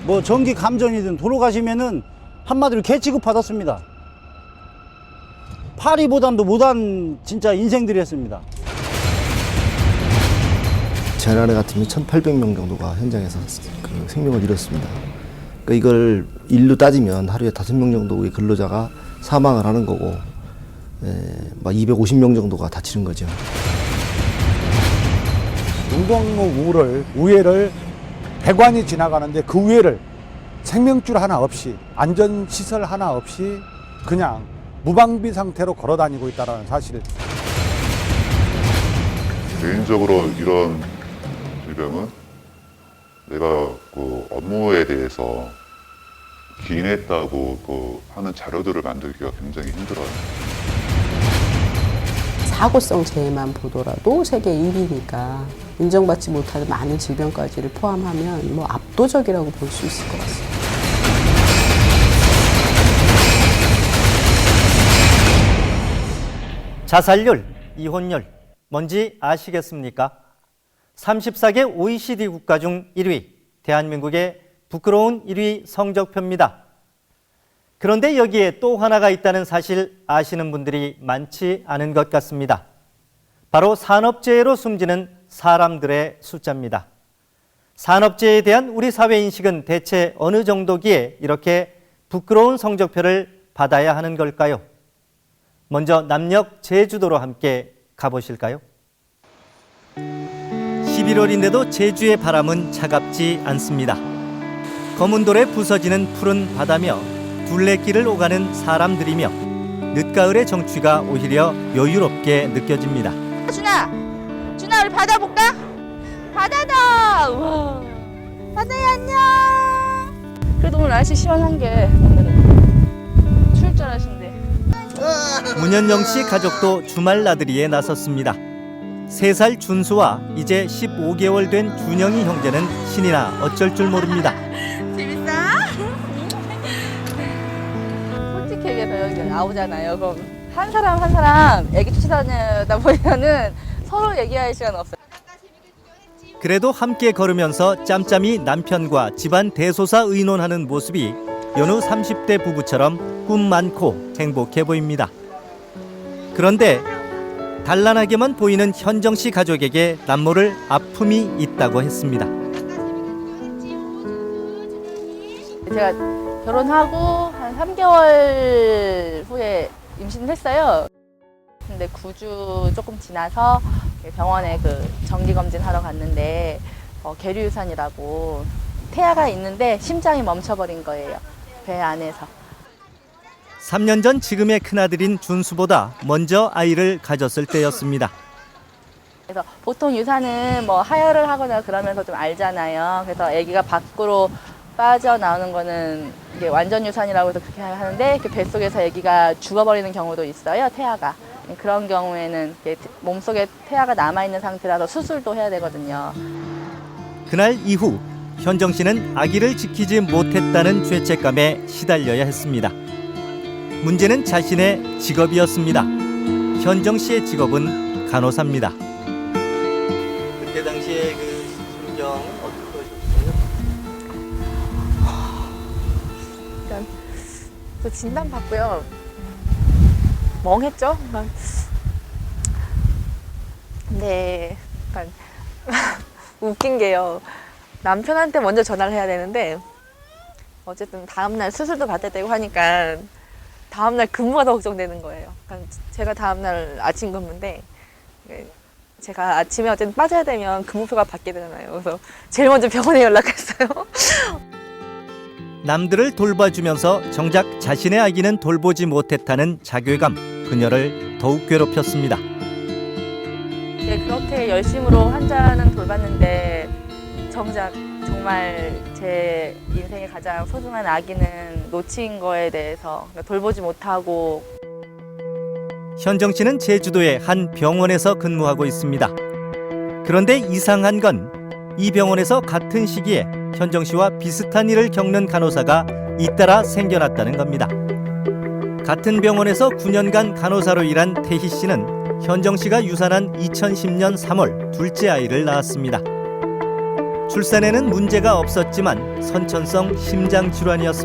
뭐 전기 감전이든 돌아가시면은 한마디로 개 취급 받았습니다. 파리보담도 못한 진짜 인생들이었습니다. 지난해 같으면 1,800명 정도가 현장에서 그 생명을 잃었습니다. 그러니까 이걸 일로 따지면 하루에 5명 정도의 근로자가 사망을 하는 거고, 막 250명 정도가 다치는 거죠. 용동로 우회를 배관이 지나가는데 그 우회를 생명줄 하나 없이, 안전시설 하나 없이 그냥 무방비 상태로 걸어 다니고 있다는 사실. 개인적으로 이런 질병은 내가 그 업무에 대해서 기인했다고 그 하는 자료들을 만들기가 굉장히 힘들어요. 사고성 재해만 보더라도 세계 1위니까 인정받지 못하는 많은 질병까지를 포함하면 뭐 압도적이라고 볼 수 있을 것 같습니다. 자살률, 이혼율, 뭔지 아시겠습니까? 34개 OECD 국가 중 1위, 대한민국의 부끄러운 1위 성적표입니다. 그런데 여기에 또 하나가 있다는 사실 아시는 분들이 많지 않은 것 같습니다. 바로 산업재해로 숨지는 사람들의 숫자입니다. 산업재해에 대한 우리 사회 인식은 대체 어느 정도기에 이렇게 부끄러운 성적표를 받아야 하는 걸까요? 먼저 남녘 제주도로 함께 가보실까요? 11월인데도 제주의 바람은 차갑지 않습니다. 검은 돌에 부서지는 푸른 바다며 둘레길을 오가는 사람들이며 늦가을의 정취가 오히려 여유롭게 느껴집니다. 준아 우리 바다 볼까? 바다다! 우와. 바다야 안녕! 그래도 오늘 날씨 시원한 게 오늘은 추울 줄 알았는데. 문현영 씨 가족도 주말 나들이에 나섰습니다. 3살 준수와 이제 15개월 된 준영이 형제는 신이나 어쩔 줄 모릅니다. 재밌어? 솔직히 얘기해서 여기 나오잖아요. 그럼 한 사람 애기 쫓아다니다 보면은 서로 얘기할 시간 없어요. 그래도 함께 걸으면서 짬짬이 남편과 집안 대소사 의논하는 모습이 여느 30대 부부처럼 꿈 많고 행복해 보입니다. 그런데 단란하게만 보이는 현정 씨 가족에게 남모를 아픔이 있다고 했습니다. 제가 결혼하고 한 3개월 후에 임신을 했어요. 근데 9주 조금 지나서 병원에 그 정기검진 하러 갔는데 계류유산이라고 태아가 있는데 심장이 멈춰버린 거예요. 배 안에서. 3년 전 지금의 큰아들인 준수보다 먼저 아이를 가졌을 때였습니다. 그래서 보통 유산은 뭐 하혈을 하거나 그러면서 좀 알잖아요. 그래서 아기가 밖으로 빠져나오는 거는 이게 완전 유산이라고 해서 그렇게 하는데 그 뱃속에서 아기가 죽어버리는 경우도 있어요. 태아가. 그런 경우에는 몸속에 태아가 남아있는 상태라서 수술도 해야 되거든요. 그날 이후 현정 씨는 아기를 지키지 못했다는 죄책감에 시달려야 했습니다. 문제는 자신의 직업이었습니다. 현정 씨의 직업은 간호사입니다. 그때 당시에 그 심정은 어떠셨어요? 일단 또 진단 받고요. 멍했죠? 근데 약간 웃긴 게요. 남편한테 먼저 전화를 해야 되는데 어쨌든 다음날 수술도 받아야 되고 하니까 다음날 근무가 더 걱정되는 거예요. 그러니까 제가 다음날 아침 근무인데 제가 아침에 어쨌든 빠져야 되면 근무표가 받게 되잖아요. 그래서 제일 먼저 병원에 연락했어요. 남들을 돌봐주면서 정작 자신의 아기는 돌보지 못했다는 자괴감, 그녀를 더욱 괴롭혔습니다. 네, 그렇게 열심으로 환자는 돌봤는데 정작 정말 제 인생의 가장 소중한 아기는 놓친 거에 대해서 돌보지 못하고. 현정 씨는 제주도의 한 병원에서 근무하고 있습니다. 그런데 이상한 건 이 병원에서 같은 시기에 현정 씨와 비슷한 일을 겪는 간호사가 잇따라 생겨났다는 겁니다. 같은 병원에서 9년간 간호사로 일한 태희 씨는 현정 씨가 유산한 2010년 3월 둘째 아이를 낳았습니다. 출산에는 문제가 없었지만 선천성 심장 질환이었습니다.